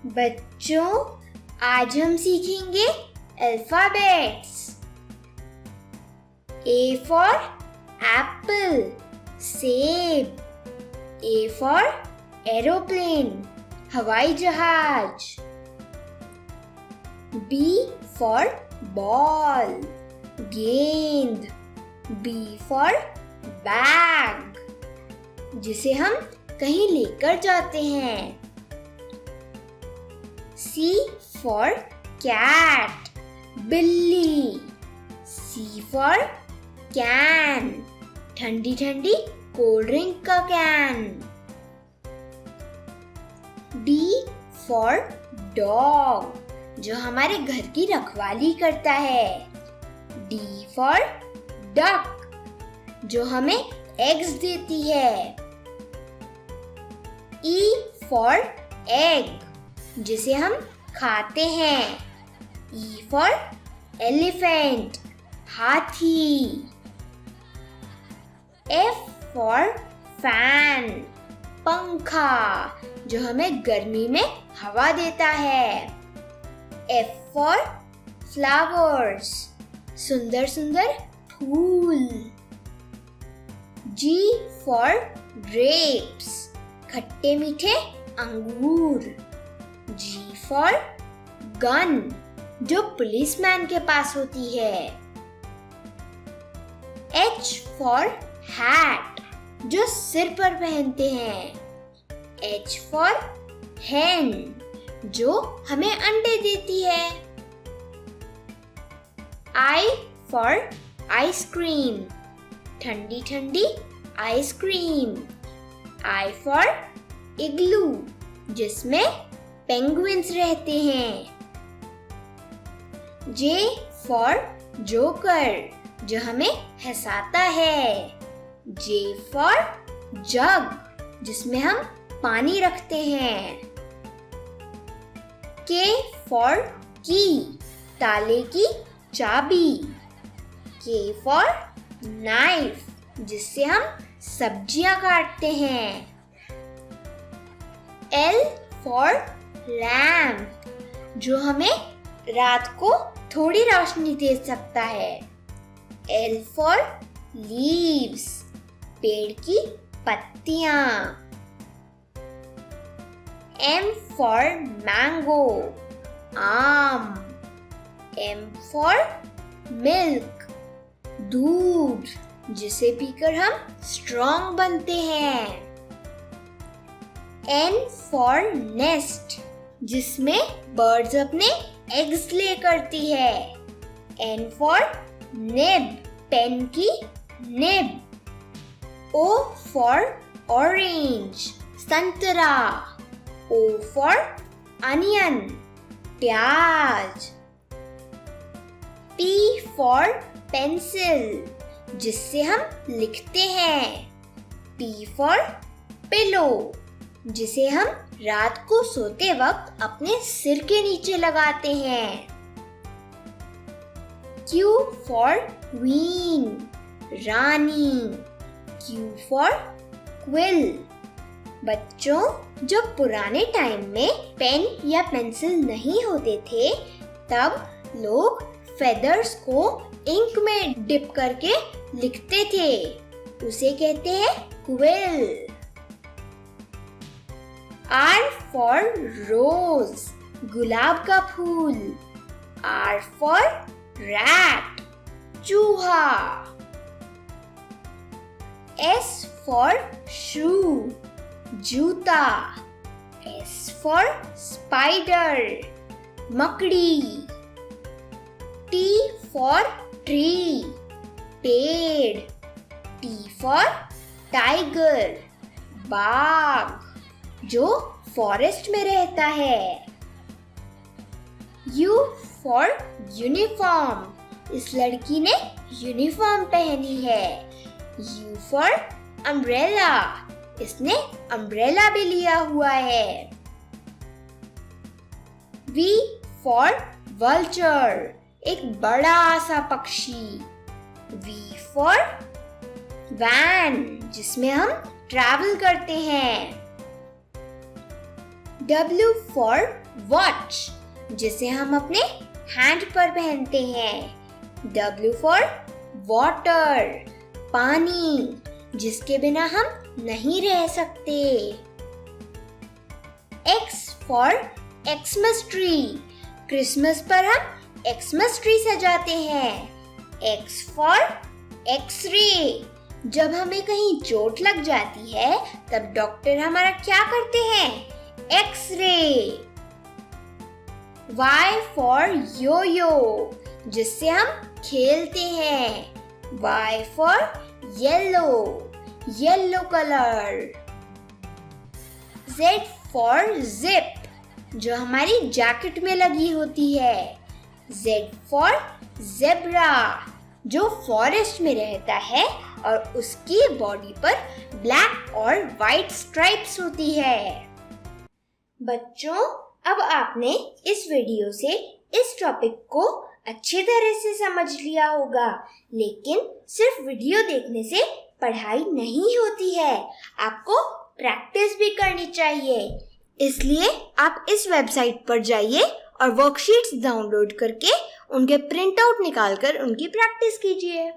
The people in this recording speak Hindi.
बच्चों, आज हम सीखेंगे अल्फाबेट्स। A for apple, सेब। A for aeroplane, हवाई जहाज। B for ball, गेंद। B for bag, जिसे हम कहीं लेकर जाते हैं। C for cat, बिल्ली। C for can, ठंडी ठंडी कोल्ड ड्रिंक का कैन। D for dog, जो हमारे घर की रखवाली करता है। D for duck, जो हमें एग्स देती है। E for egg, जिसे हम खाते हैं। E for elephant, हाथी। F for fan, पंखा, जो हमें गर्मी में हवा देता है। F for flowers, सुंदर सुंदर फूल। G for grapes, खट्टे मीठे अंगूर। G for gun, जो पुलिसमैन के पास होती है। H for hat, जो सिर पर पहनते हैं। H for hen, जो हमें अंडे देती है। I for ice cream, ठंडी ठंडी आइसक्रीम। I for igloo, जिसमें पेंगुइन्स रहते हैं। J for जोकर, जो हमें हंसाता है। J for जग, जिसमें हम पानी रखते हैं। K for की, ताले की चाबी। K for नाइफ, जिससे हम सब्जियां काटते हैं। L for लैम्प, जो हमें रात को थोड़ी रोशनी दे सकता है। L for leaves, पेड़ की पत्तियां। M for mango, आम। M for milk, दूध, जिसे पीकर हम स्ट्रॉन्ग बनते हैं। N for nest, जिसमें बर्ड्स अपने एग्स ले करती है। N for nib, पेन की निब। O for orange, संतरा। O for onion, प्याज। P for pencil, जिससे हम लिखते हैं। P for pillow, जिसे हम रात को सोते वक्त अपने सिर के नीचे लगाते हैं। Q for queen, Rani. Q for quill। बच्चों, जब पुराने टाइम में पेन या पेंसिल नहीं होते थे, तब लोग फेदर्स को इंक में डिप करके लिखते थे। उसे कहते हैं क्विल। R for rose, गुलाब का फूल। R for rat, चूहा। S for shoe, जूता। S for spider, मकड़ी। T for tree, पेड़। T for tiger, बाघ, जो फॉरेस्ट में रहता है। U for uniform, इस लड़की ने यूनिफॉर्म पहनी है। U for umbrella, इसने अम्ब्रेला भी लिया हुआ है। V for vulture, एक बड़ा सा पक्षी। V for वैन, जिसमें हम ट्रैवल करते हैं। W for watch, जिसे हम अपने हैंड पर पहनते हैं। W for water, पानी, जिसके बिना हम नहीं रह सकते। X for Xmas tree, Christmas पर हम एक्समस ट्री सजाते हैं। X for एक्स-रे, जब हमें कहीं चोट लग जाती है तब डॉक्टर हमारा क्या करते हैं? एक्स-रे। Y for यो-यो, जिससे हम खेलते हैं। Y for yellow, yellow colour. Z for zip, जो हमारी जैकेट में लगी होती है। Z for ज़ेब्रा, जो फॉरेस्ट में रहता है और उसकी बॉडी पर ब्लैक और वाइट स्ट्राइप्स होती है। बच्चों, अब आपने इस वीडियो से इस टॉपिक को अच्छी तरह से समझ लिया होगा, लेकिन सिर्फ वीडियो देखने से पढ़ाई नहीं होती है, आपको प्रैक्टिस भी करनी चाहिए। इसलिए आप इस वेबसाइट पर जाइए और वर्कशीट्स डाउनलोड करके उनके प्रिंट आउट निकालकर उनकी प्रैक्टिस कीजिए।